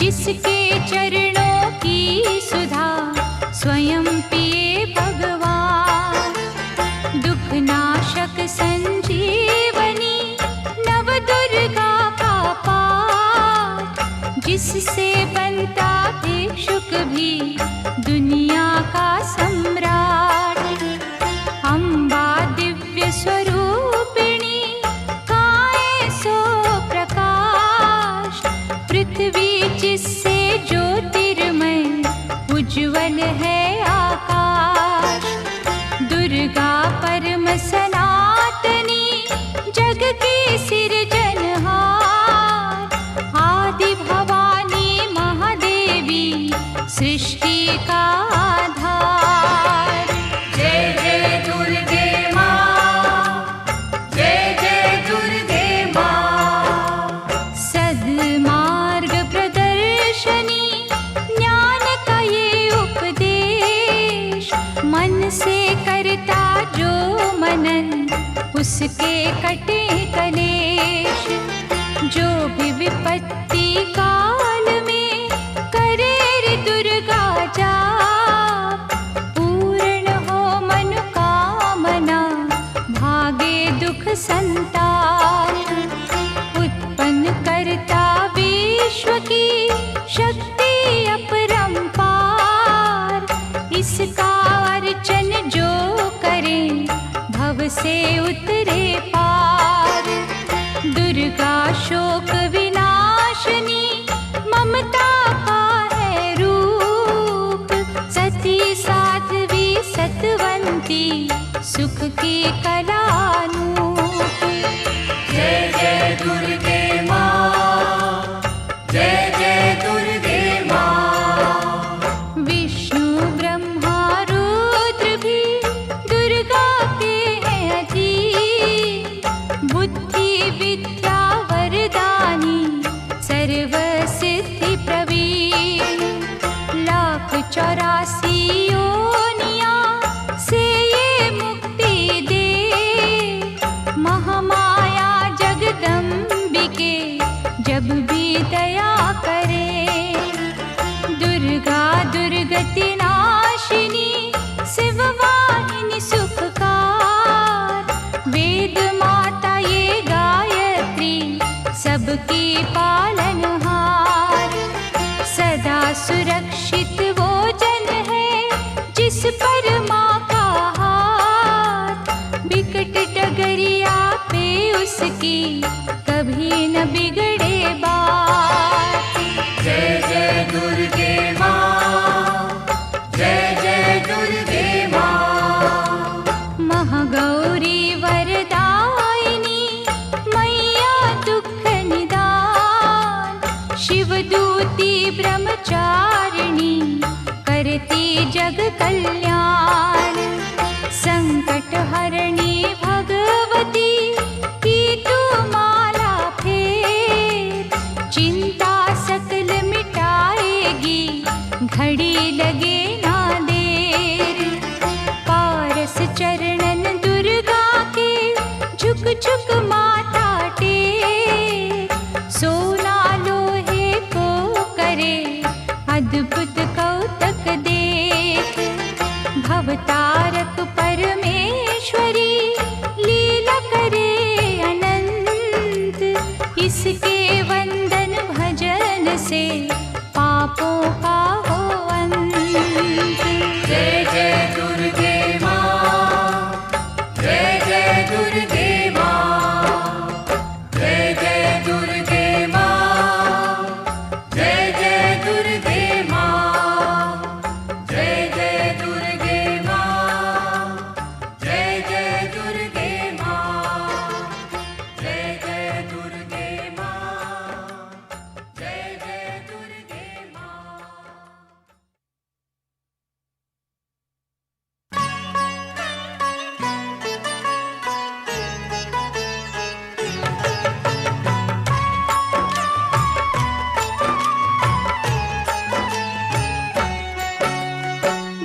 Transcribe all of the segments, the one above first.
जिसके चरणों की सुधा स्वयं पिए भगवान। दुख नाशक संजीवनी नव दुर्गा का पाठ, जिससे बनता भिक्षुक भी दुनिया का सम्राट। अम्बा दिव्य स्वरूपिणी गाए सो प्रकाश, पृथ्वी जिससे ज्योतिर्मय उज्ज्वल है आकाश। दुर्गा परम सनातनी जग की सिरजनहार, आदि भवानी महादेवी सृष्टि का आधार। जय जय दुर्गे माँ, जय जय दुर्गे माँ। सद्मार्ग प्रदर्शनी ज्ञान का ये उपदेश, मन से करता जो मनन उसके कटे कलेश। जो भी विपत्ति काल में करे रे दुर्गा जाप, पूर्ण हो मनोकामना भागे दुख संताप। उत्पन्न करता विश्व की शक्ति अपरंपार, इसका अर्चन जो करे भव से उतरे पार। दुर्गा शोक विनाशनी ममता का है रूप, सती साध्वी सतवंती सुख की कलानूप। जय जय दुर्गे माँ, जय जय दुर्गे माँ। विष्णु ब्रह्मा रुद्र भी दुर्गा के हैं अधीन, बुद्धि विद्या वरदानी सर्व सिद्धि प्रवीण। 1,84 योनियां से ये मुक्ति दे, महामाया जगदम्बिके जब भी दया करे। दुर्गा दुर्गति नाशिनी शिववाहिनी सुखकार, वेद माता ये गायत्री सबकी पालनहार। सदा सुरक्षित वो जन है जिस पर माँ का हाथ, विकट डगरिया पे उसकी कभी न बिगड़े बात। जय जय दुर्गे माँ, जय जय दुर्गे माँ। महागौरी वरदायिनी मैया दुख निदान, शिवदूती ब्रह्मचारिणी करती जग कल्याण। संकट हरणी भगवती की तू माला फेर, चिंता सकल मिटाएगी घड़ी लगे ना देर। पारस चरणन दुर्गा के झुक झुक माथा टेक, सोना लोहे को करे अद्भुत कौतक देख। भवतारक परमेश्वरी लीला करे अनंत, इसके वंदन भजन से पापों का हो अंत। जय जय दुर्गे माँ, जय जय दुर्गे माँ। जय जय दुर्गे माँ, जय जय दुर्गे माँ। जय जय दुर्गे माँ, जय जय दुर्गे माँ। जय जय दुर्गे माँ, जय जय दुर्गे माँ।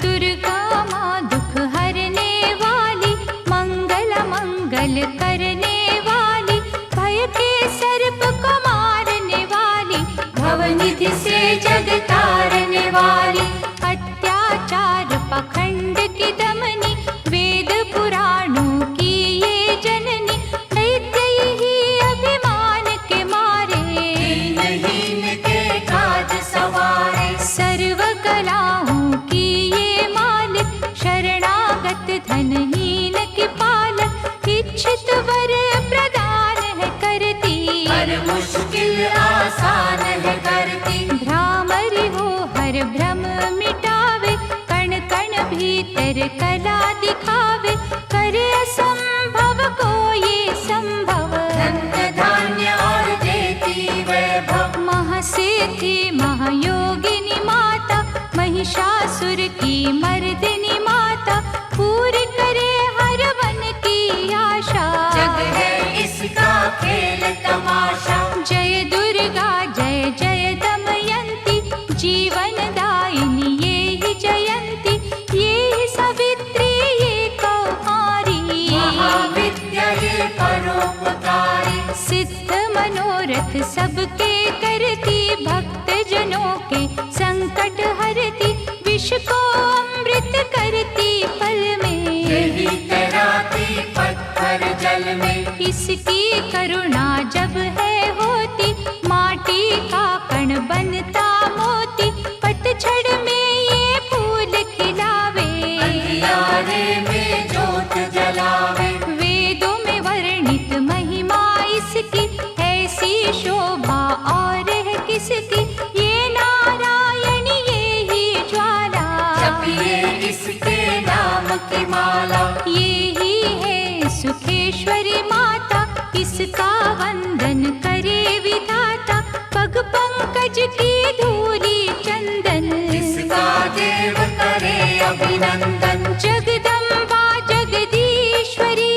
दुर्गा माँ दुख हरने वाली, मंगल मंगल करने वाली, भय के सर्प को मारने वाली, भव भवनिधि से जग तारने वाली, अत्याचार पाखंड की दमनी, वेद पुराणों की ये जननी, दैत्य ही अभिमान के मारे, दीनहीन के काज सवारे, सर्व कलाओं की ये मालिक, शरणागत धनहीन की पालक, इच्छित वर प्रदान है करती, हर मुश्किल आसान है करती, भ्रामरी हो हर भ्रम मिटावे, कण कण भीतर कला दिखावे, करे असंभव को ये संभव, धन्य धान्य और देती वैभव, महासिद्धि महायोगिनी माता, महिषासुर की मर्दिनी माता, पूरी करे हर वन की आशा, जग है इसका खेल तमाशा, जय दुर्गा जय जय दमयंती, जीवन दायिनी ये ही जयंती, ये ही सावित्री ये कौमारी, महाविद्या ये परोपकारी, सिद्ध मनोरथ सबके करती, भक्त जनों के संकट हरती, विष को अमृत करती पल में, यही तैराती पत्थर जल में, इसकी करुणा जब है होती, माटी का कण बनता मोती, पतझड़ में ये फूल खिलावे, अंधियारे में जोत जलावे, वेदों में वर्णित महिमा इसकी, ऐसी शोभा और है किसकी, ये नारायण ये ही ज्वाला, जपिए इसके नाम की माला, ये ही है सुखेश्वरी माता, इसका वंदन करे विधाता, पग पंकज की धूली चंदन, इसका देव करे अभिनंदन, जगदम्बा जगदीश्वरी,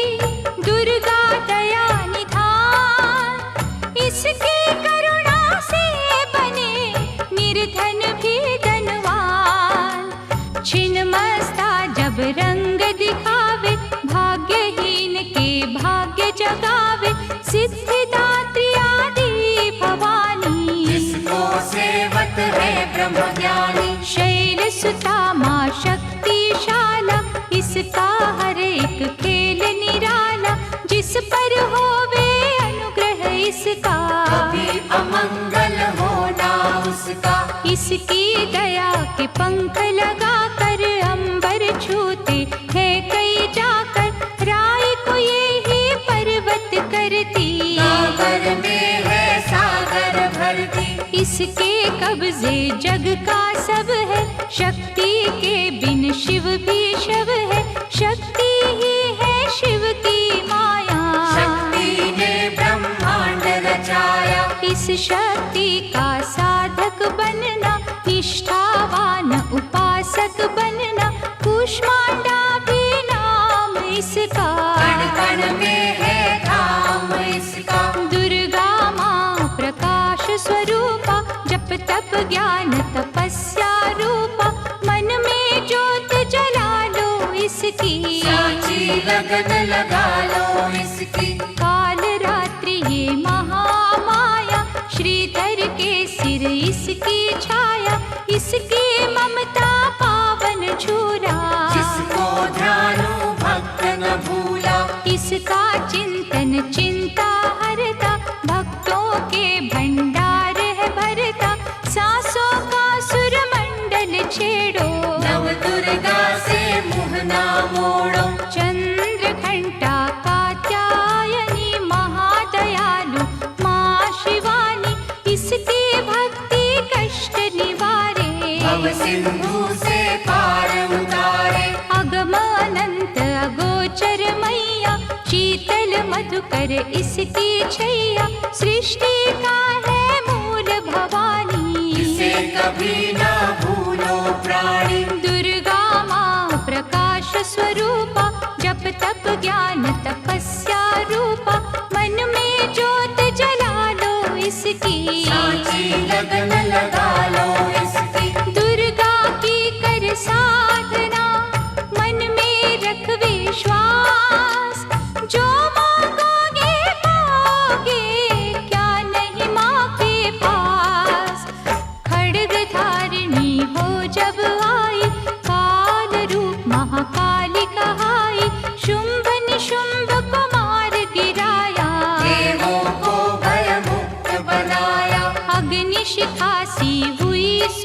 दुर्गा दया निधान, इसकी करुणा से बने निर्धन भी धनवान, छिन्नमस्ता जब रंग दिखावे, भाग्यहीन के भाग्य जगावे, सिद्धिदात्री आदि भवानी, इसको सेवत है ब्रह्म ज्ञानी, शैल सुता माँ शक्तिशाला, इसका हर एक खेल निराला, जिस पर होवे अनुग्रह इसका, कभी अमंगल होना उसका, इसकी दया के पंख लगा कर अंबर छूते हैं कई जाकर, राय को ये ही पर्वत करती, सागर में है सागर भरती, इसके कब्जे जग का सब है, शक्ति के बिन शिव भी शव है, शक्ति ही है शिव की माया, शक्ति ने ब्रह्मांड रचाया, इस शक्ति का साधक बनना, निष्ठावान उपासक बनना, कूष्मांडा भी नाम इसका, कण कण में है धाम इसका, दुर्गा माँ प्रकाश स्वरूपा, जप तप ज्ञान तपस्या रूपा, मन में ज्योत जला लो इसकी, साची लगन लगा लो इसकी, काल रात्रि ये महामाया, श्रीधर के सिर इसकी छाया, इसकी ममता पावन झूला, जिसको ध्यानु भक्त न भूला, इसका चिंतन चिंता हरता, भक्तों के भंडार है भरता, सांसों का सुर मंडल छेड़ो, नव दुर्गा से मुँह ना मोड़ो, चंद्र घंटा कात्यायनी महादयालु माँ शिवानी, इसकी भक्ति कष्ट निवारे, भव सिंधु से पार उतारे, अगम अनंत अगोचर मैया, शीतल मधुकर इसकी छैया, सृष्टि का है मूल भवानी, इसे कभी ना भूलो प्राणी, दुर्गा माँ प्रकाश स्वरूपा, जप तप ज्ञान तपस्या रूपा, मन में ज्योत जला लो इसकी, साची लगन लगा लो इसकी, दुर्गा की कर साधना, मन में रख विश्वास, जो मांगोगे पाओगे, क्या नहीं माँ के पास,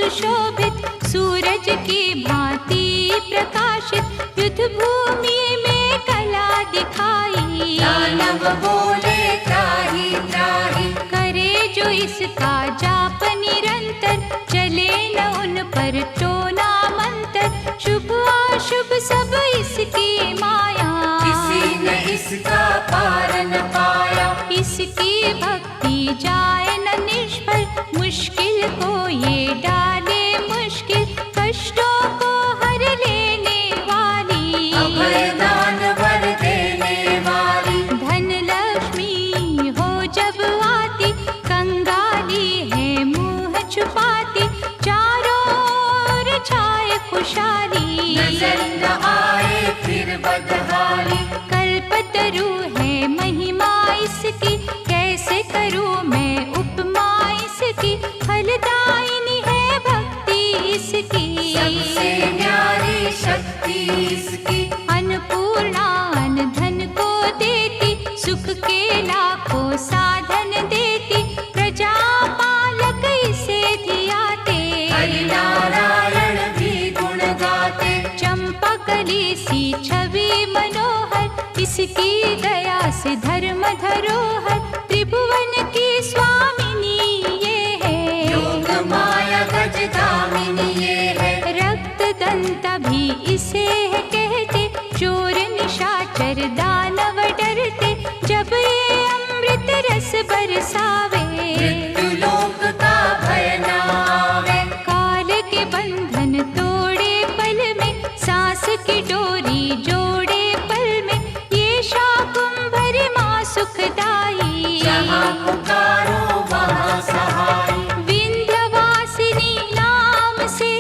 सुशोभित सूरज की भांति प्रकाशित युद्ध भूमि में कला दिखाई। दानव बोले त्राहि त्राहि, करे जो इसका जाप निरंतर, चले न उन पर टोना मंत्र, शुभ अशुभ सब इसकी माया। किसी ने इसका पार न पाया, इसकी भक्ति जाए न निष्फल, मुश्किल को ये डाले मुश्किल, कष्टों को हर लेने वाली। अभय दान वर देने वाली, धन लक्ष्मी हो जब आती, कंगाली है मुंह छुपाती, चारों ओर छाए खुशहाली। नजर न आए फिर बदहाली, कल्पतरु है महिमा इसकी, कैसे करूं मैं उपमा इसकी, फलदायिनी है भक्ति इसकी। सबसे न्यारी शक्ति इसकी, अन्नपूर्णा अन्न धन को देती, सुख के लाखों साधन देती, प्रजा पालक इसे धियाते। हरि नारायण भी गुण गाते, चंपा कली सी छवि मनोहर, इसकी दया से धर्म धरोहर, त्रिभुवन की स्वामिनी ये है। योग माया गजगामिनी ये है, रक्त दंता भी इसे है कहते, चोर निशाचर दानव डरते, जब ये अमृत रस बरसावे। मृत्यु लोक का भय न आवे, काल के बंधन तोड़े पल में, सांस की डोरी जोड़े पल में, ये शाकुंभरी माँ सुखदाई। जहाँ पुकारो वहाँ सहाय, विंध्यवासिनी नाम से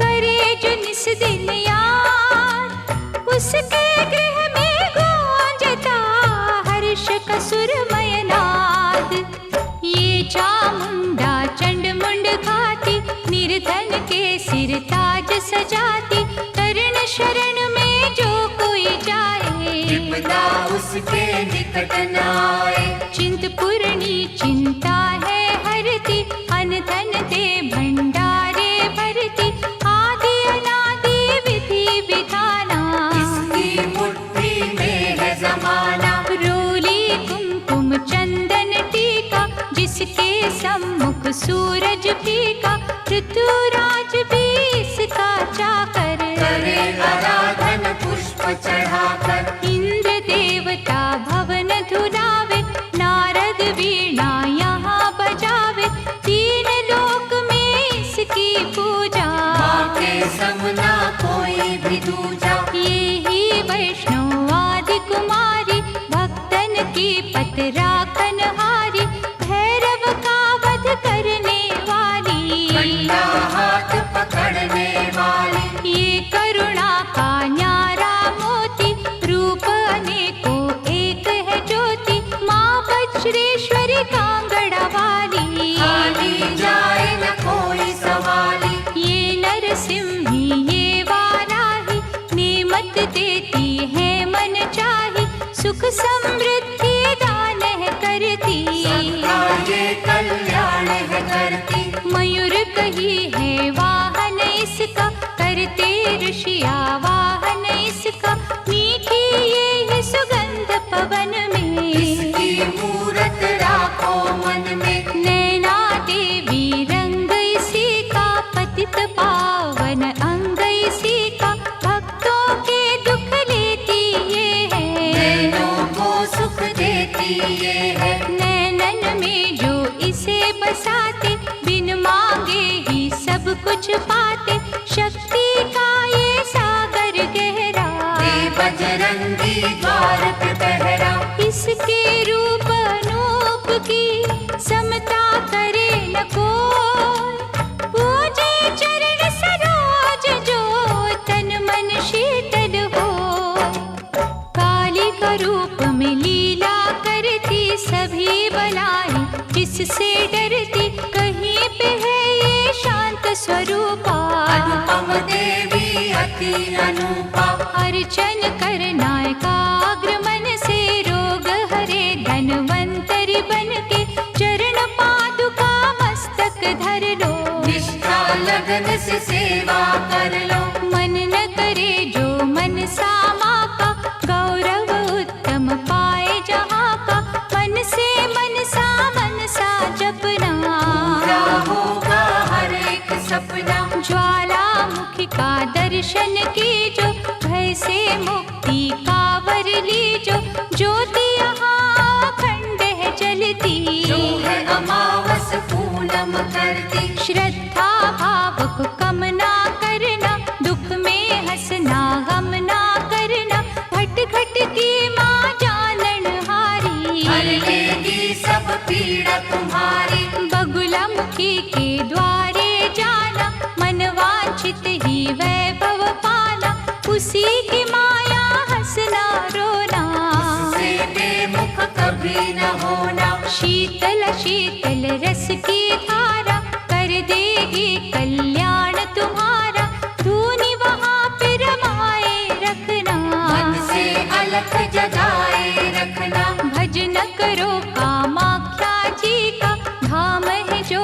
करे जो निस दिन याद, उसके गृह में गूंजता हर्ष का सुरमय नाद। ये चामुंडा चंड मुंड घाती, निर्धन के सिर ताज सजाती, कर्ण शरण में जो कोई जाए, विपदा उसके निकट न आए। चिंतपूर्णी चिंता है हरती, अन्न धन दे भंडारे भरती, आदि अनादि विधि विधाना। इसकी मुट्ठी में है जमाना, रोली कुमकुम चंदन टीका, जिसके सम्मुख सूरज फीका, ऋतुराज भी इसका चाकर। करे आराधन पुष्प चढ़ाकर, इंद्र देवता भवन धुलावे, नारद वीणा यहाँ बजावे, तीन लोक में इसकी पूजा। माँ के समना कोई भी दूजा, ये ही वैष्णव आदि कुमारी, भक्तन की पत राखन हारी, भैरव का वध करने वाली। कंडा हाथ पकड़ने वाली, ये करुणा का न्यारा मोती, रूप अनेकों एक है ज्योति, माँ वज्रेश्वरी कांगड़ा वाली। खाली जाए न कोई सवाली, ये नरसिंही ये वाराही, नेमत देती है मन चाही, सुख समृद्धि दान है करती। सबका ये कल्याण है करती। मयूर कही है वाहन इसका, करते ऋषिया वाहन इसका, मीठी ये है सुगंध पवन में। इसकी मूरत राखो मन में, नैना देवी रंग इसी का, पतित पावन अंग इसी का, भक्तों के दुख लेती ये है। नैनों को सुख देती ये है, नैनन में जो इसे बसाते, बिन मांगे ही सब कुछ पाते, शक्ति का ये सागर गहरा। दे बजरंगी द्वार पे पहरा, इसके रूप अनूप की समता करे न कोई, पूजे चरण सरोज जो तन मन शीतल हो। काली का रूप में लीला करती, सभी बलाई जिससे डरती, कहीं पे है ये शांत स्वरूपा। अनुपम देवी अति अनुपा, अर्चन करना एकाग्र मन से, रोग हरे धनवंतरि बन के, चरण पादुका मस्तक धर लो। निष्ठा सेवा कर लो। मन न करे जो मन सा माँ का, गौरव उत्तम पाए जहाँ का। मन से मनसा जपना, पूरा होगा हर एक सपना। ज्वालामुखी का दर्शन कीजो, भय से मुक्ति का वर लीजो। ज्योति यहाँ अखंड है जलती, जो है अमावस पूनम करती। श्रद्धा भाव को कम ना करना, दुख में हंसना गम ना करना। घट घट की माँ जानन हारी, हर लेगी सब पीड़ा तुम्हारी। बगुला मुखी के द्वारे जाना, मन वांछित ही वैभव पाना। उसी की माया हंसना रोना, उससे बेमुख कभी न होना। शीतल शीतल रस की धारा, कर देगी कल्याण तुम्हारा। धूनी वहाँ पे रमाए रखना, मन से अलख जगाए रखना। भजन करो कामाख्या जी का, धाम है जो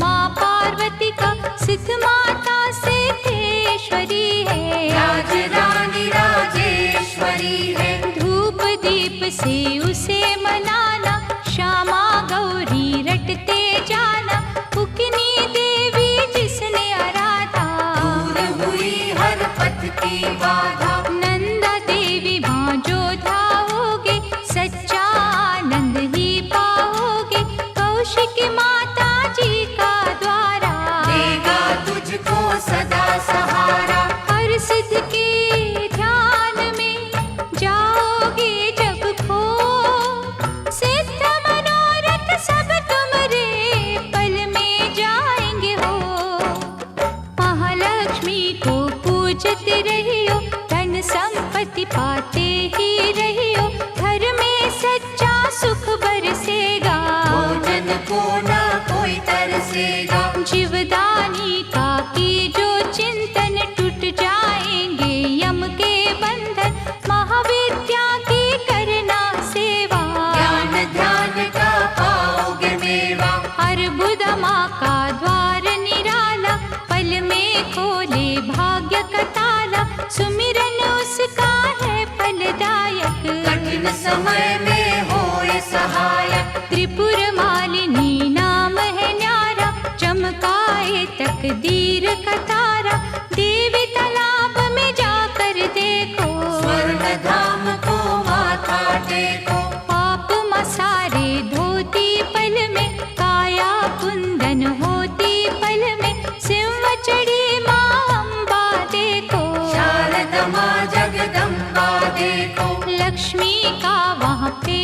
माँ पार्वती का। सिद्ध माता सिद्धेश्वरी है, राज रानी राजेश्वरी है। धूप दीप से उसे मनाना, श्यामा गौरी रटते जाना। उकनी देवी जिसने आराधा, दूर हुई हर पथ की बाधा। नंदा देवी माँ जो धाओगे, सच्चा आनंद ही पाओगे। कौशिकी माता जी का द्वारा, देगा तुझको सदा सहारा। हर सिद्ध के ध्यान में जाओगे जब खो, सिद्ध मनोरथ सब तुम्हारे पल में जाएंगे हो। महालक्ष्मी को पूजते रहियो, धन संपत्ति पाते ही रहियो। घर में सच्चा सुख बरसेगा, भोजन को न कोई तरसेगा। जीवदानी का की जो चिंतन, टूट जाएंगे यम के बंधन। महाविद्या की करना सेवा, ज्ञान ध्यान का पाओगे मेवा। अर्बुद माँ का द्वार निराला, पल में खोले भाग्य का ताला। सुमिरन उसका है फलदायक, कठिन समय में होए सहायक। त्रिपुर मालिनी नाम है न्यारा, चमकाए तकदीर का तारा। देवी तालाब में जाकर देखो, स्वर्ण धाम को माथा टेको। पाप मसारे धोती पल में, काया कुंदन होती पल में। सिंह चढ़ी माँ अम्बा देखो, शारदा माँ जगदम्बा देखो। लक्ष्मी का वहाँ पे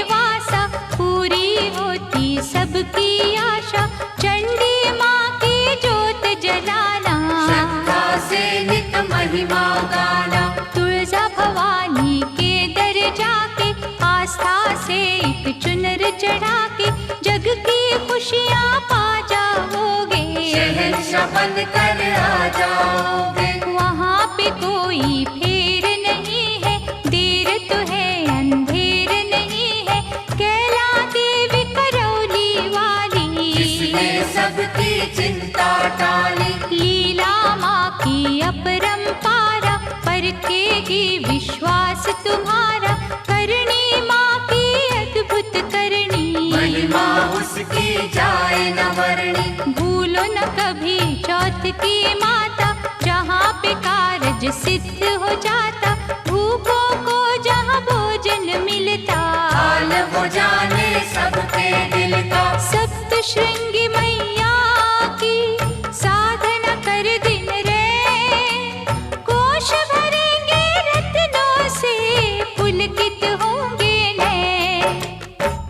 वासा, पूरी होती सबकी आशा। चंडी माँ की जोत जलाना, श्रद्धा से नित महिमा गाना। तुळजा भवानी के दर जाके, आस्था से एक चुनर चढ़ा के। जग की खुशियाँ पा जाओगे, शहंशाह बन कर आ जाओगे। वहाँ पे कोई फेर नहीं है, देर तो है अंधेर नहीं है। कैला देवी करौली वाली, इसने सबकी चिंता टाली। लीला माँ की अपरंपारा, परखेगी विश्वास तुम्हारा। करनी माँ की अद्भुत करनी, महिमा उसकी जाए न वर्णी। भूलो न कभी चौथ की माता, जहाँ पे कारज सिद्ध हो जाता। भूखों को जहाँ भोजन मिलता, हाल वो जाने सबके दिल का। सप्त श्रृंगी मैया की साधना कर दिन रे। कोश भरेंगे रत्नों से, पुलकित होंगे नैन।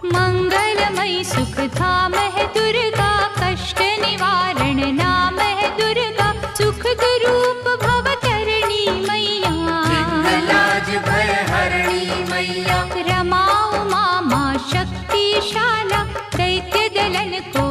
मंगलमयी सुख धाम है दुर्गा, कष्ट निवारण नाम है दुर्गा। सुख स्वरूप भवतरणी मैया, लाज भय हरणी मैया। रमा उमा माँ शक्तिशाला, दैत्य दलन को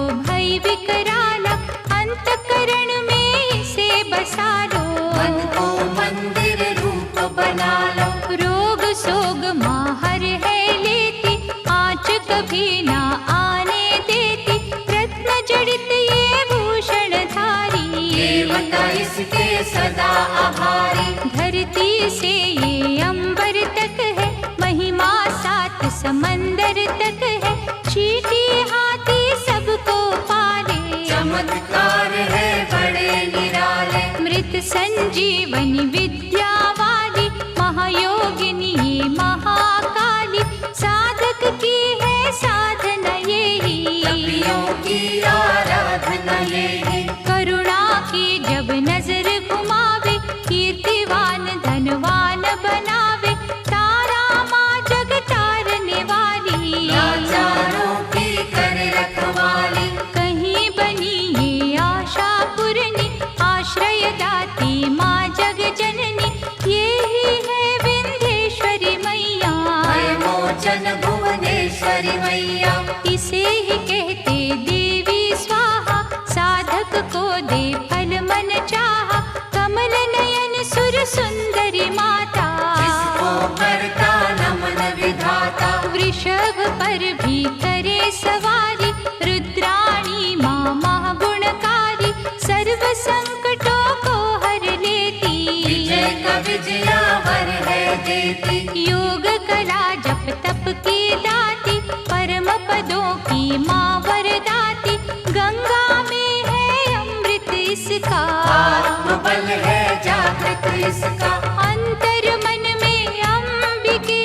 इसके सदा आभारी। धरती से ये अंबर तक है, महिमा सात समंदर तक है। चींटी हाथी सबको पाले, चमत्कार है बड़े निराले। मृत संजीवनी विद्या वाली, महायोगिनी ये महाकाली। साधक की है साधना यही, तपियों की आराधना यही। करुणा की जब नजर घुमावे, कीर्तिवान धनवान बनावे। तारा माँ जग तारने वाली, लाचारों की कर रखवाली। कहीं बनी ये आशा पूरनी, आश्रय दाती माँ जग जननी। ये ही है विंध्येश्वरी मैया, भय मोचन भुवनेश्वरी मैया। इसे ही कहते देवी स्वाहा, साधक को दे फल मन चाहा। कमल नयन सुर सुंदरी माता, इसको करता नमन विधाता। वृषभ पर भी करे सवारी। रुद्राणी माँ महागुणकारी, सर्व संकटों को हर लेती। विजय का विजयावर है देती। योग कला जप तप की दाती, परम पदों की माँ वरदाती। गंगा में है अमृत इसका, आत्मबल है जागृत इसका। अंतर मन में अंबिके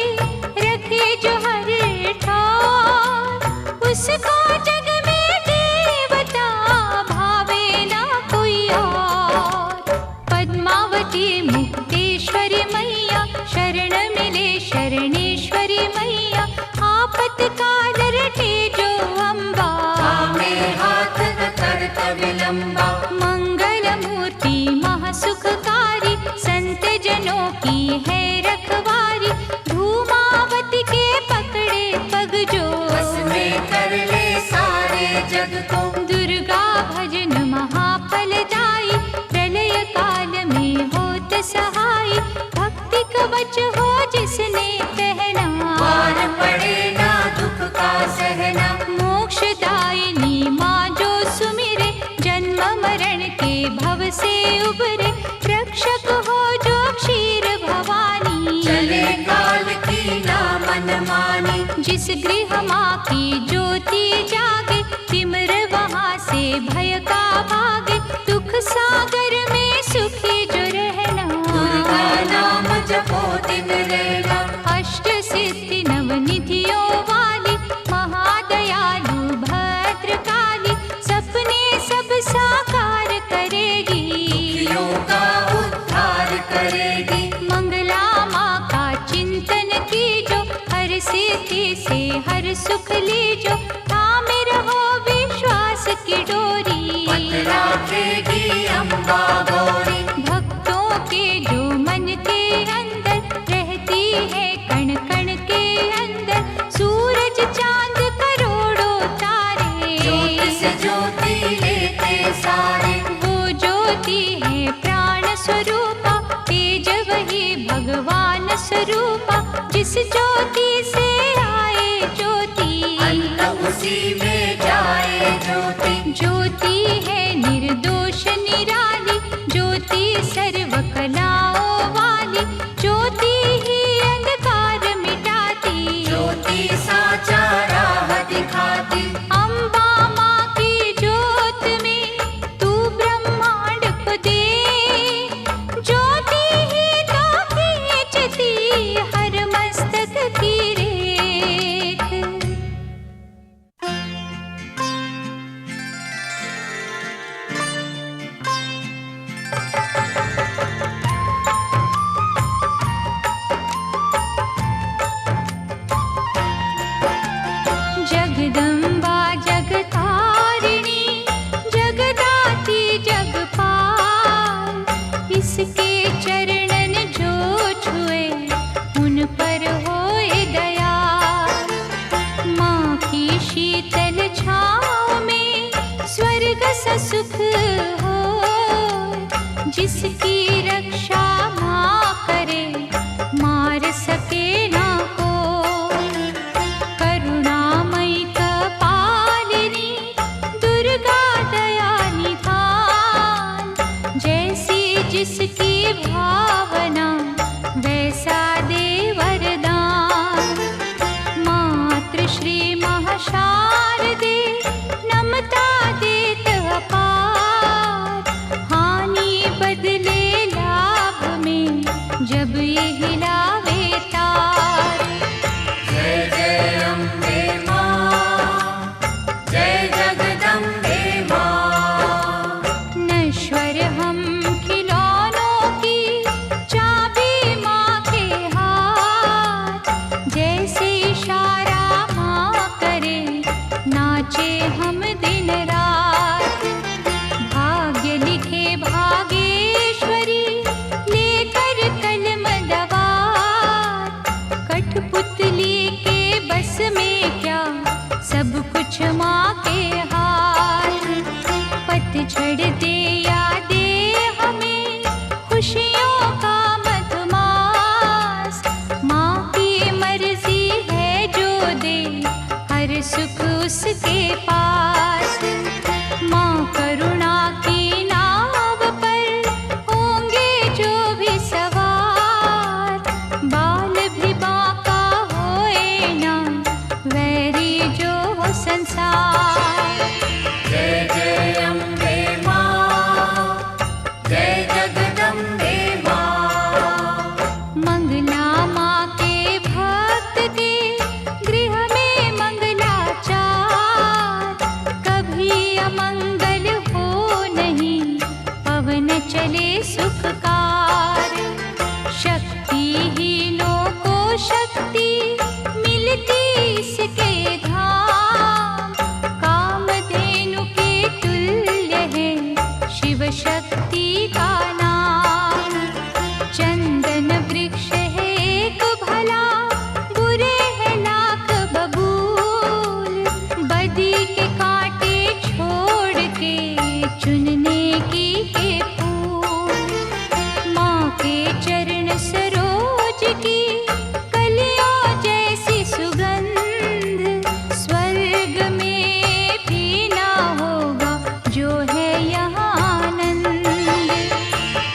रखे जो हर ठार। उसको जग में देवता भावे ना कोई और। पद्मावती मुक्तेश्वरी मैया, शरण मिले शरणेश्वरी मैया। आपत्काल रटे जो अम्बा, में हाथ न करता विलंबा। मंगल मूर्ति महासुखकारी, संत जनों की है रखवारी। धूमावती के पकड़े पग जो, बस में कर ले सारे जग को। दुर्गा भजन महाफलदायी, प्रलय काल में होत सहाय। भक्ति कवच हो जिसने पहना, पार पड़े ना दुख का सहना। मोक्षदायिनी माँ जो सुमिरे, जन्म मरण के भव से उबरे। रक्षक हो जो क्षीर भवानी, चले काल की ना मनमानी। जिस गृह माँ की ज्योति जागे, तिमिर वहाँ से भय का भागे। दुख सागर में सुखी जो रहना, दुर्गा नाम जपो दिन रहना। अष्ट सिद्धि नवनिधियों वाली, महादयालु भद्रकाली। सपने सब साकार करेगी, दुखियों का उद्धार करेगी। मंगला माँ का चिंतन कीजो, हर सिद्धि से हर सुख लीजो। थामे रहो विश्वास की डोरी, राखेगी अम्बा गौरी। भक्तों के जो मन के अंदर रहती है, कण कण के अंदर। सूरज चांद करोड़ों तारे, ज्योति से ज्योति लेते सारे। वो ज्योति है प्राण स्वरूपा, तेज वही भगवान स्वरूपा। जिस ज्योति से आए ज्योति, अंत उसी में जाए ज्योति। ज्योति है निर्दोष निराली, ज्योति सर्व कलाओं वाली। ज्योति ही अंधकार मिटाती, ज्योति साचा राह दिखाती। अम्बा माँ की ज्योत में तू ब्रह्मांड को दे। ज्योति ही तो खींचती हर मस्तक की रेख। शारदे नमता देत अपार। हानि बदले लाभ में जब ये हिलावे तार। जय जय अम्बे मां, जय जगदम्बे मां। नश्वर हम खिलौनों की चाबी माँ के हाथ। जैसे इशारा माँ करे नाचे हम दिन रात। भाग्य लिखे भागेश्वरी लेकर कलम दवात। कठपुतली के बस में क्या सब कुछ माँ के हाथ। पतझड़ दे या दे हमें खुशियों का मधुमास। माँ की मर्जी है जो दे हर सुख उसके पास। माँ करुणा की नाव पर होंगे जो भी सवार। बाल भी बांका होए ना वैरी जो हो संसार। जय जय अम्बे मां, जय जगदम्बे मां। मंगला माँ के भक्त के गृह में मंगलाचार। कभी अमंगल हो नहीं पवन चले सुखकार। शक्तिहीनों को शक्ति मिलती इसके धाम। कामधेनु के तुल्य है शिव शक्ति का नाम। चंदन वृक्ष है एक भला बुरे है लाख बबूल। बदी के कांटे छोड़ के चुनने की के फूल। माँ के चरण सरोज की कलियों जैसी सुगंध। स्वर्ग में भी ना होगा जो है यहाँ आनंद।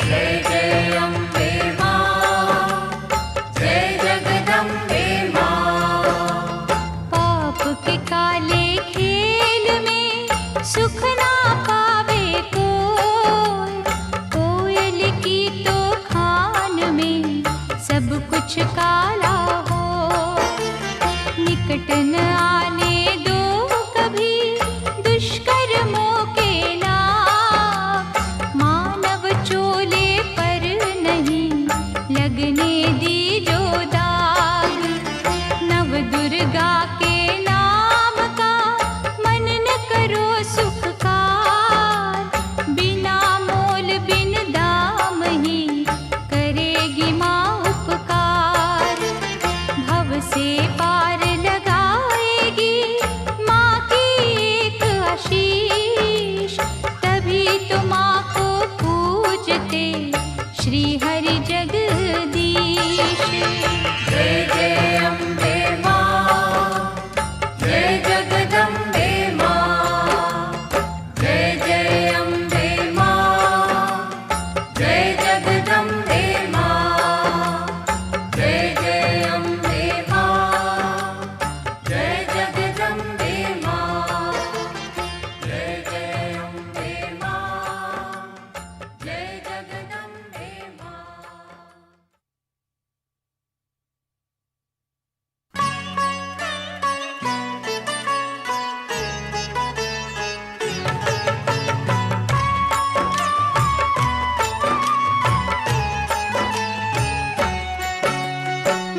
जय जय अम्बे मां, जय जगदम्बे मां। पाप के काले खेल में सुख ना पावे कोई। कोयल की तो खान में सब कुछ काला हो। निकट न आने दो कभी दुष्कर्मों के लाभ। मानव चोले पर नहीं लगने दी जो दाग। नव दुर्गा के नाम का मन न करो सुखकार। बिना मोल बिन दाम ही करेगी माँ उपकार। भव से पार लगाएगी माँ की एक आशीष। तभी तो माँ को पूजते श्री हरि जगदीश। जय जय अम्बे मां, जय जगदम्बे मां। जय जय अम्बे मां, जय जगदम्बे मां। जय जय अम्बे मां, जय जगदम्बे मां। जय जय अम्बे मां, जय जगदम्बे मां।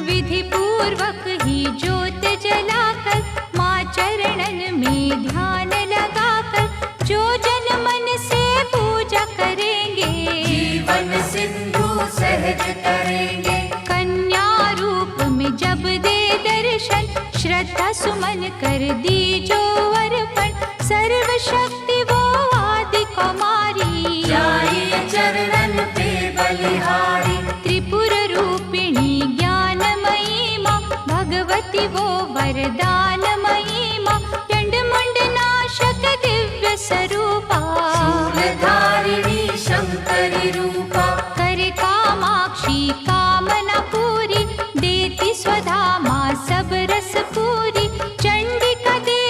विधि पूर्वक ही ज्योत जलाकर माँ चरणन में ध्यान लगाकर जो जन मन से पूजा करेंगे जीवन सिंधु सहज करेंगे। कन्या रूप में जब दे दर्शन श्रद्धा सुमन कर दी जो अर्पण सर्वशक्ति वो आदि कुमारी जाइए चरणन पे बलिहारी। त्रिपुर रूपिणी ज्ञानमयी माँ भगवती वो वरदानमयी माँ चंड मुंड नाशक दिव्य स्वरूपा शूलधारिणी शंकरी रूपा करे कामाक्षी कामना पूरी देती स्वधा माँ सब रस पूरी चंडिका दे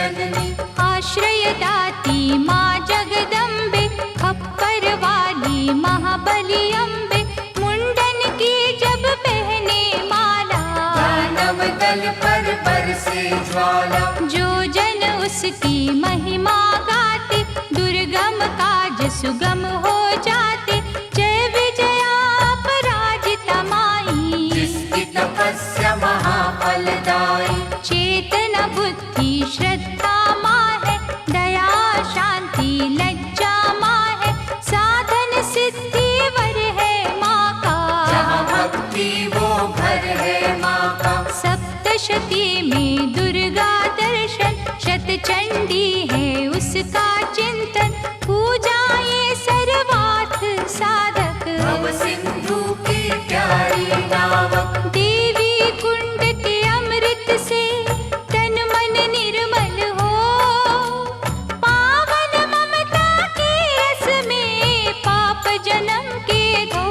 जननी। आश्रय दाती माँ जगदम्बे, खप्पर वाली महाबली अम्बे, मुंडन की जब पहने माला, दानव दल पर बरसे ज्वाला। जो जन उसकी महिमा गाते, दुर्गम काज सुगम हो जाते। जय विजया अपराजिता माई, जिसकी तपस्या महाफलदायी। चेतना बुद्धि श्रद्धा माँ है, दया शांति लज्जा माँ है, साधन सिद्धि वर है माँ का। जहाँ भक्ति वो घर है माँ का। सप्तशती में दुर्गा दर्शन, शतचंडी है उसका चिंतन, पूजा ये सर्वार्थ साधक। भव सिंधु की प्यारी नावक। देवी कुंड के अमृत से तन मन निर्मल हो, पावन ममता के रस में पाप जन्म के धो।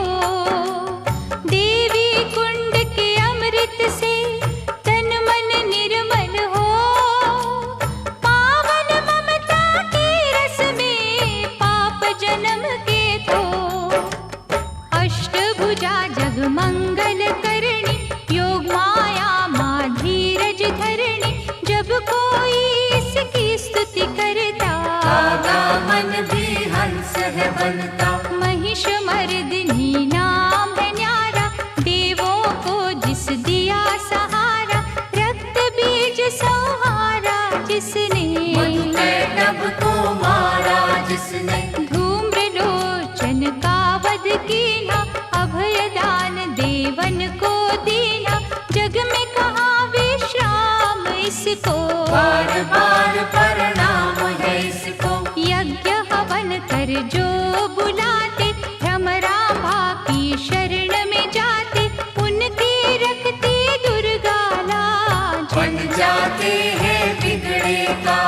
देवी कुंड के अमृत से तन मन निर्मल हो, पावन ममता के रस में पाप जन्म के धो। अष्टभुजा जगमंगल करणी, योग माया माँ धीरज धरणी, जब कोई इसकी स्तुति करता, कागा मन भी हंस है बनता। महिष मर्दिनी नाम है न्यारा, देवों को जिस दिया सहारा, रक्त बीज संहारा जिसने, मधुकैटभ को मारा जिसने। धूम्रलोचन का वध कीना, अभयदान देवन को दीना, जग में कहाँ विश्राम इसको। बार बार प्रणाम है इसको। यज्ञ हवन कर जो बुलाते, भ्रमरांभा की शरण में जाते, उनकी रखती दुर्गा लाज। बन जाते हैं बिगड़े का।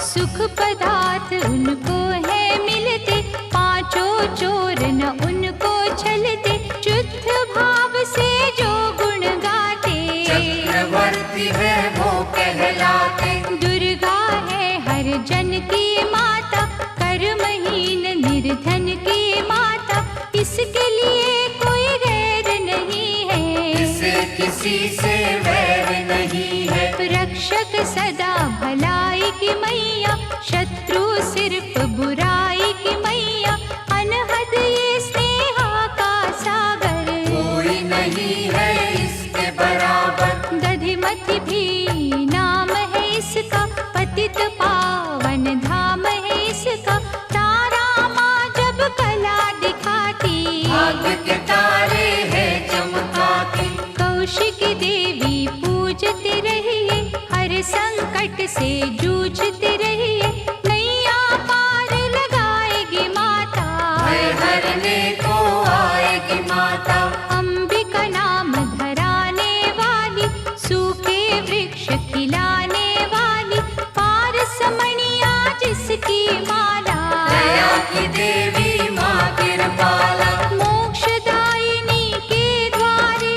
सुख पदार्थ उनको है मिलते, पांचों चोर न उनको छलते, शुद्ध भाव से जो गुण गाते। चक्रवर्ती है वो कहलाते। दुर्गा है हर जन की माता, कर्महीन निर्धन की माता, इसके लिए कोई गैर नहीं है। इसे किसी से वैर नहीं है। रक्षक सदा भलाई की मैया, शत्रु सिर्फ बुराई की मैया, अनहद ये स्नेहा का सागर। कोई नहीं है इसके बराबर। दधिमति भी नाम है इसका, पतित पावन धाम है इसका, तारा माँ जब कला दिखाती, भाग के तारे हैं चमकाती। कौशिकी देवी पूजते रहिए, हर संकट से जूझते रहिए, नैया पार लगाएगी माता। भय हरने को आएगी माता। अंबिका नाम धराने वाली, सूखे वृक्ष खिलाने वाली, पारसमणिया जिसकी माला। दया की देवी माँ कृपाला। मोक्षदायिनी के द्वारे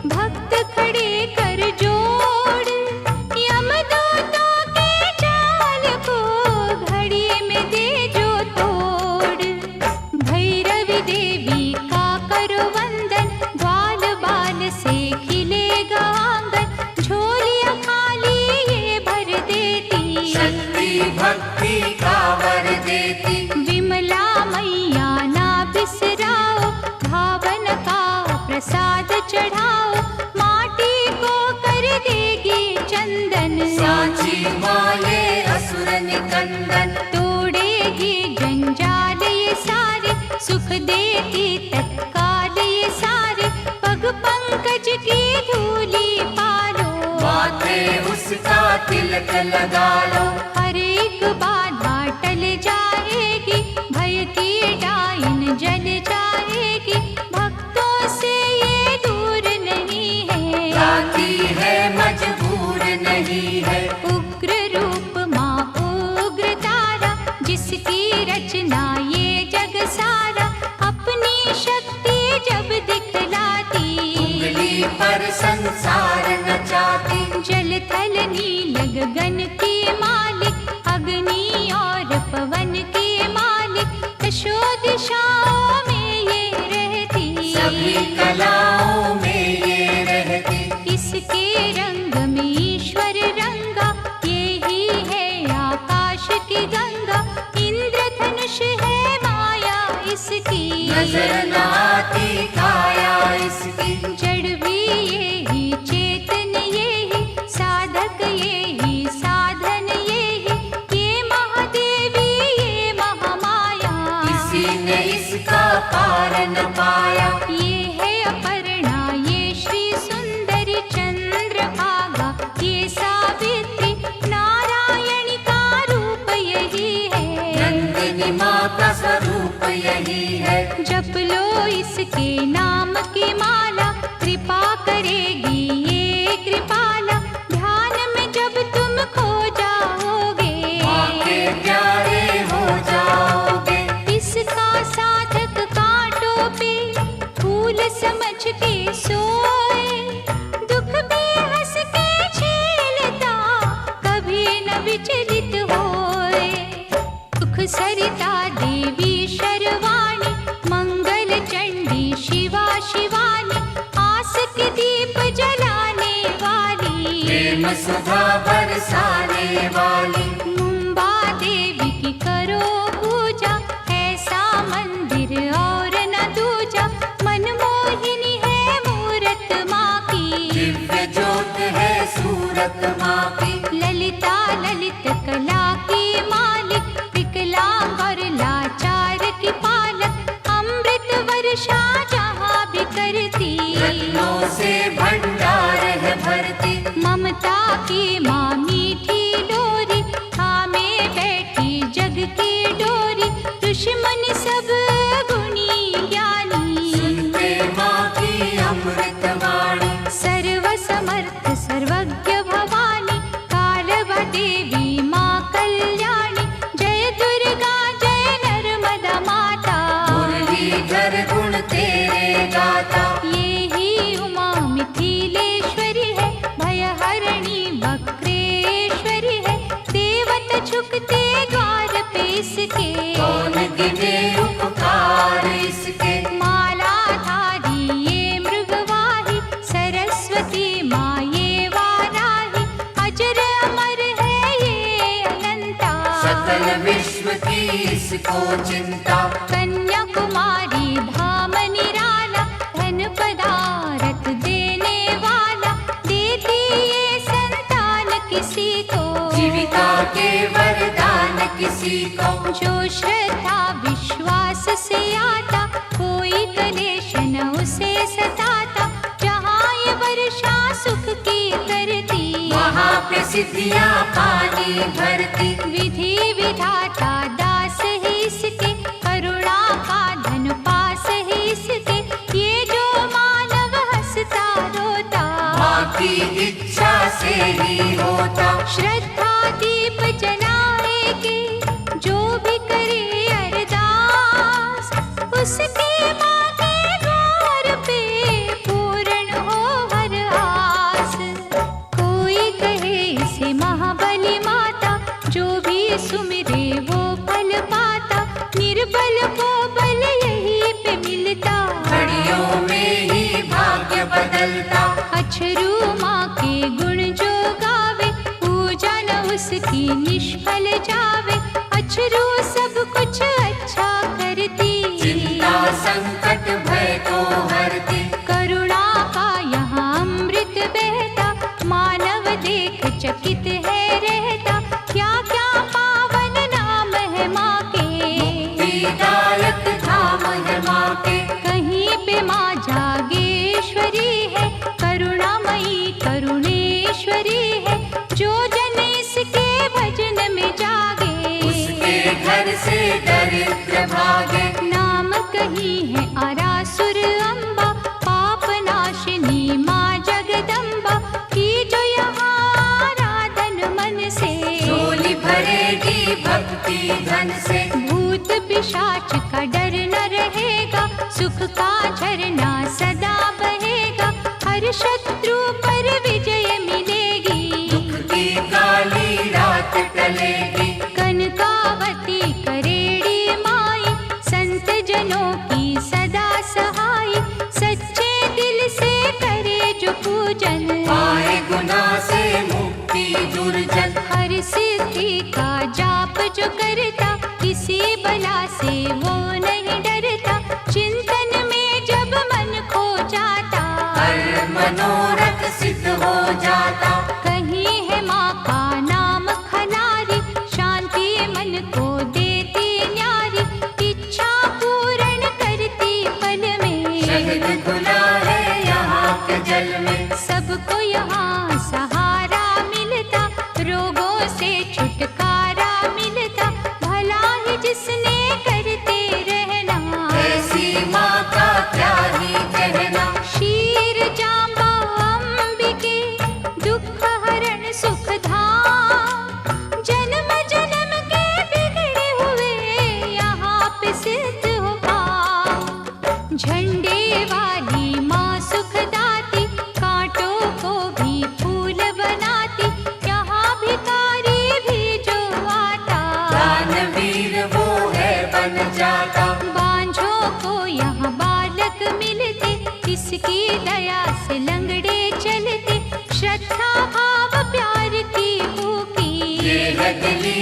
भक्त खड़े कर जोड़, यमदूतों के जाल को घड़ी में दे जो तोड़। भैरवी देवी का करो वंदन, ग्वाल बाल से खिलेगा आंगन, झोलियां खाली ये भर देती, शक्ति भक्ति का वर देती। विमला मैया ना बिसराओ, भावन का प्रसाद चढ़ाओ, माटी को कर देगी चंदन। सांची माँ ये असुर निकंदन। तोड़ेगी जंजाल ये सारे, सुख देती तत्काल ये सारे, पग पंकज की धूली पालो। माथे उसका तिलक लगा लो। हर एक बाधा टल जाएगी, भय की डाइन जल जाएगी, भक्तों से ये दूर नहीं है। जाती है मजबूर नहीं है। उग्र रूप माँ उग्र तारा, जिसकी रचना ये जग सारा, अपनी शक्ति जब दिखलाती, उंगली पर संसार नचाती। जल थल नील गगन की मालिक, नजर न आती काया इसकी। जड़ भी यही, चेतन यही, साधक यही, साधन यही, ये महादेवी ये महामाया। किसी ने इसका पार न पाया। ये है अपर्णा, ये श्री सुंदरी चंद्रभागा, ये सावित्री नारायणी का रूप यही है। नंदिनी माँ का स्वरूप यही है। जप लो इसके नाम की माला, कृपा करेगी ये कृपाला। ध्यान में जब तुम खो जाओगे, माँ के प्यारे हो जाओगे। इसका साधक कांटों पे फूल समझ के सोए। दुख भी हंस के झेलता, कभी न विचलित होए। सुख सरिता देवी शर्वाणी, मंगल चंडी शिवा शिवानी, आस के दीप जलाने वाली, प्रेम सुधा बरसाने वाली। मुंबा देवी की करो पूजा, ऐसा मंदिर और न दूजा। मनमोहिनी है मूरत माँ की, दिव्य ज्योत है सूरत माँ की। ललिता ललित कला की मालिक, विकलांग और लाचार की पालक। अमृत वर्षा जहाँ भी करती, रत्नों से भंडार है भरती। ममता की माँ मीठी लोरी, थामे बैठी जग की डोरी। ऋषि मुनि सब गुणी ज्ञानी, सुनते माँ की अमृत वाणी। सर्व समर्थ सर्वज्ञ भवानी, कालवा देवी माँ कल्याणी। जय दुर्गा जय नर्मदा माता, मुरलीधर गुण तेरे गाता। ये ही उमा मिथिलेश्वरी है, भयहरिणी वक्रेश्वरी है। देवता झुकते द्वार पे इसके, कौन गिने उपकार इसके। मालाधारी ये मृगवाही, सरस्वती माँ ये वाराही। अजर अमर है ये अनंता, सकल विश्व की इसको चिंता। कन्याकुमारी धाम निराला, धन पदारथ देने वाला। देती ये संतान किसी को, जीविका के वरदान किसी को। जो श्रद्धा विश्वास से आता, कोई कलेश न उसे सताता। जहाँ ये वर्षा सुख की करती, वहाँ पे सिद्धियाँ पानी भरती। विधि विधाता दास है इसके, करुणा का धन पास है इसके। ये जो मानव हंसता रोता, माँ की इच्छा से ही होता। श्रद्धा दीप जलाएगी जो भी करे अरदास, उसके माँ के द्वार पे पूर्ण हो हर आस। कोई कहे इसे महाबली माता, जो भी सुमिरे वो फल पाता। निर्बल को बल यही पे मिलता, घड़ियों में ही भाग्य बदलता। अछरू माँ के गुण जो गावे, पूजा न उसकी निष्फल जावे। अछरू सब कुछ अच्छा करती, चिंता संकट भय को हरती। करुणा का यहाँ अमृत बहता। मानव देख चकित है रहता, क्या क्या पावन नाम है माँ के। मुक्तिदायक धाम है माँ के। कहीं पे माँ जागेश्वरी है, करुणामयी करुणेश्वरी है। जो जन इसके भजन में जागे, उसके घर से दरिद्र भागे। नाम कहीं है आरासुर अम्बा, पाप नाशिनी माँ जगदम्बा। की जो यहाँ आराधन मन से, झोली भरेगी भक्ति धन से। भूत पिशाच का डर न रहेगा, सुख का झरना सदा बहेगा। हर शत्रु पर विजय मिलेगी, दुख की काली रात टलेगी। कनकावती करेड़ी माई, संत जनों की सदा सहाय। सच्चे दिल से करे जो पूजन, पाए गुनाह से मुक्ति दुर्जन। हर सिद्धि का जाप जो करता, किसी बला से वो नहीं डरता। चिंता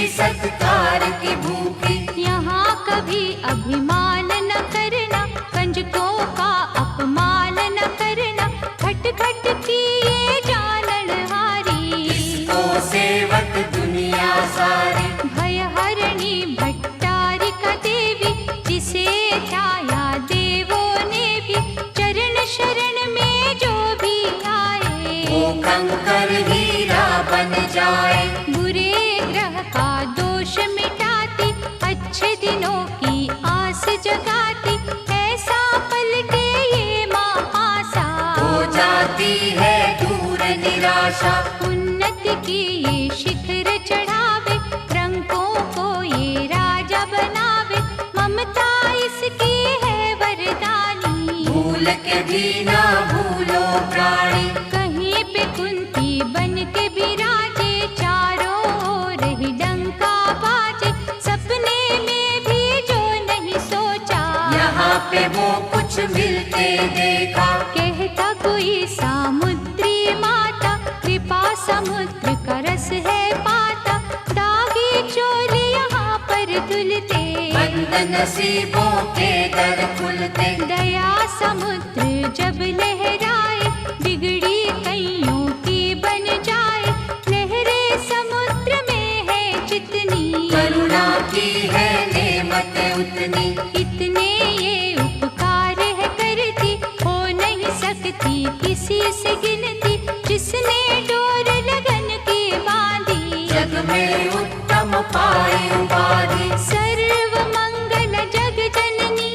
सत्कार की भूखी। यहाँ कभी अभिमान न करना, कंजकों का अपमान न करना, खट खट की ये जाननहारी। इसको सेवक दुनिया सारी। भय हरणी भट्टारिका देवी, जिसे ध्याया देवों ने भी, चरण शरण में जो भी आए, वो कंकर हीरा बन जाए। बुरे ग्रह का दोष मिटाती, अच्छे दिनों की आस जगाती, ऐसा पलटे ये महासा, हो जाती है दूर निराशा। उन्नति की ये शिखर चढ़ावे, रंगों को ये राजा बनावे, ममता इसकी है वरदानी। भूल के भी ना भूलो प्राणी। कहीं पे कुंती बन के बिराजे, चारों ओर ही डंका बाजे, सपने में भी जो नहीं सोचा, यहाँ पे वो कुछ मिलते देखा। कहता कोई सामुद्री माता, कृपा समुद्र का रस है पाता, दागी चोली यहाँ पर धुलते, बंद नसीबों के दर खुलते। दया समुद्र जब लहराए, बिगड़ी कईयों की बन जाए, लहरे समुद्र में है जितनी, करुणा की है नेमत उतनी। इतने ये उपकार है करती, हो नहीं सकती किसी से गिनती, जिसने डोर लगन की बांधी, जग में उत्तम पाई उपाधि। सर्व मंगल जग जननी,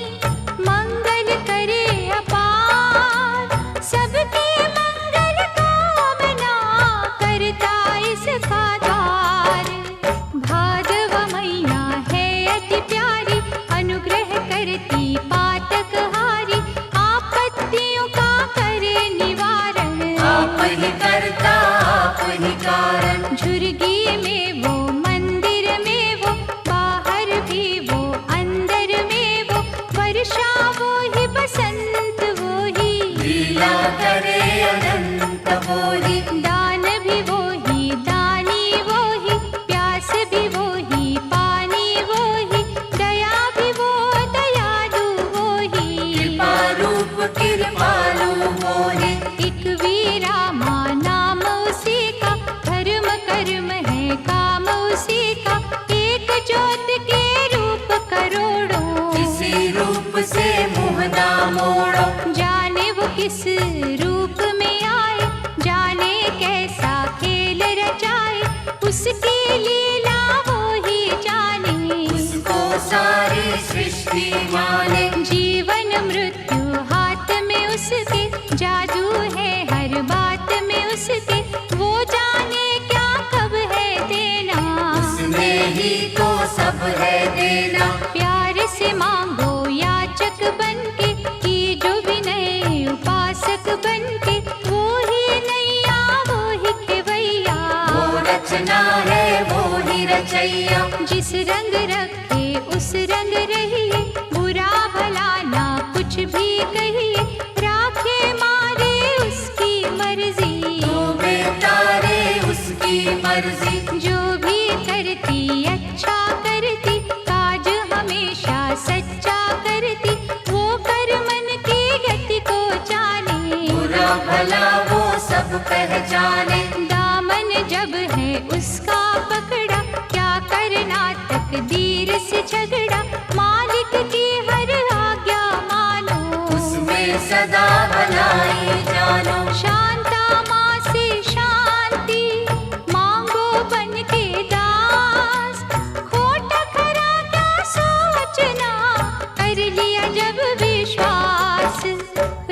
मंगल करे अपार, सबके मंगल कामना करता इसका द्वार। भादव मैया है अति प्यारी, अनुग्रह करती पातक हारी, आपत्तियों का करे निवारण, आप ही करता आप ही कारण। झुर्गी में वो मंदिर में वो, बाहर भी वो अंदर में वो, वर्षा वो ही बसंत वो ही, लीला करे अनंत बोली। दान भी वो ही दानी वो ही, प्यास भी वो ही पानी वो ही, दया भी वो दयालु वो ही, कृपा रूप कृपालु मोहि। एक वीरा माँ नाम उसी का, धर्म कर्म है काम उसी का, एक ज्योत के रूप करोड़ों, इसी रूप से मुँह ना मोड़ो। जाने वो किस रूप में आए, जाने कैसा खेल रचाए, उसकी लीला वो ही जाने, उसको सारी सृष्टि माने। जीवन मृत्यु हाथ में उसके, जादू है हर बात में उसके, वो जाने क्या कब है देना, उसमें ही तो सब है देना। प्यार से मांगो याचक बनके, की जो विनय उपासक बनके, वो ही नैया वो ही खेवैया, वो रचना है वो ही रचैया। जिस रंग रखे उस रंग रहिए, बुरा भला ना कुछ भी कहिए, राखे मारे उसकी मर्जी, तो बेतारे उसकी मर्जी। जो भी करती अच्छा करती, काज हमेशा सच्चा करती, वो कर मन की गति को जाने, बुरा भला वो सब पहचाने। दामन जब है उसका पकड़ा, क्या करना तकदीर से झगड़ा, मालिक की हर आज्ञा मानो, उसमें सदा भलाई जानो। शांता माँ से शांति मांगो बन के दास, खोटा खरा क्या सोचना, कर लिया जब विश्वास,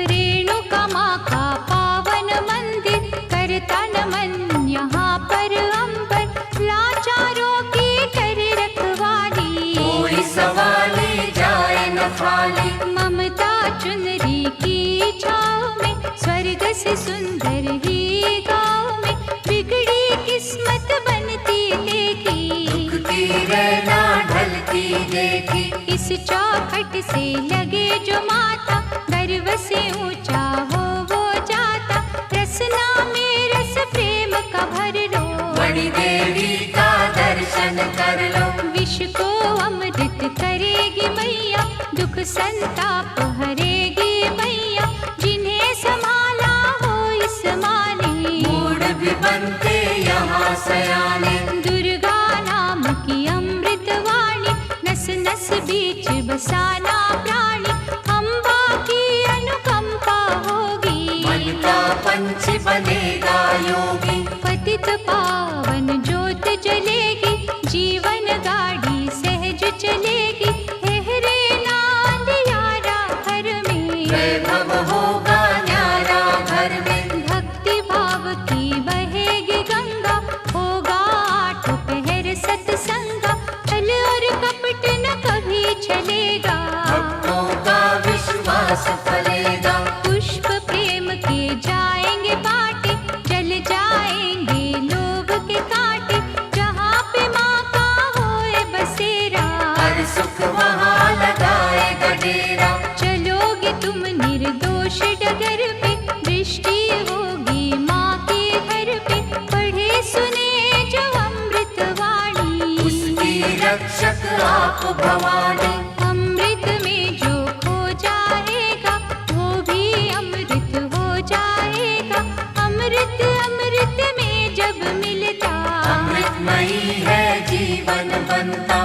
रेणुका माँ का पावन मंदिर, करता नमन यहाँ पर अंबर, लाचारों की कर रखवाली, कोई सवाली जाए न खाली। ममता चुनरी की छाँव में, स्वर्ग से सुंदर ही गाँव में, बिगड़ी किस्मत बनती देखी, दुख की रहना ढलती देखी। इस चौखट से लगे जो माथा, गर्व से ऊंचा हो वो जाता, रसना में रस प्रेम का भर लो, बड़ी देवी का दर्शन कर लो। विष को अमृत करेगी मैया, दुख संताप हरेगी मैया, जिन्हें संभाला हो इस माने, मूड भी बनते यहाँ सयाने। दुर्गा नाम की अमृत वाणी, नस नस बीच बसाना प्राणी, अम्बा की अनुकंपा होगी, मन का पंछी बनेगा योगी। पतित पावन ज्योत जलेगी, जीवन गाड़ी सहज चलेगी, हेहरे नांदियारा घर में, वैभव होगा न्यारा घर में। भक्ति भाव की बहेगी गंगा, होगा आठ पहर सत्संगा, छल और कपट न कभी चलेगा, भक्तों का विश्वास फलेगा। पुष्प प्रेम के जाएंगे बाटे, जल जाएंगे लोभ के कांटे, जहाँ पे माँ का होए बसेरा, हर सुख वहाँ लगाएगा डेरा। चलोगे तुम निर्दोष डगर पे, दृष्टि होगी माँ के घर पे, पढ़े सुने जो अमृत वाणी, उसकी रक्षक आप भवानी। अमृत में जो खो जाएगा, वो भी अमृत हो जाएगा, अमृत अमृत में जब मिलता, अमृतमयी है जीवन बनता।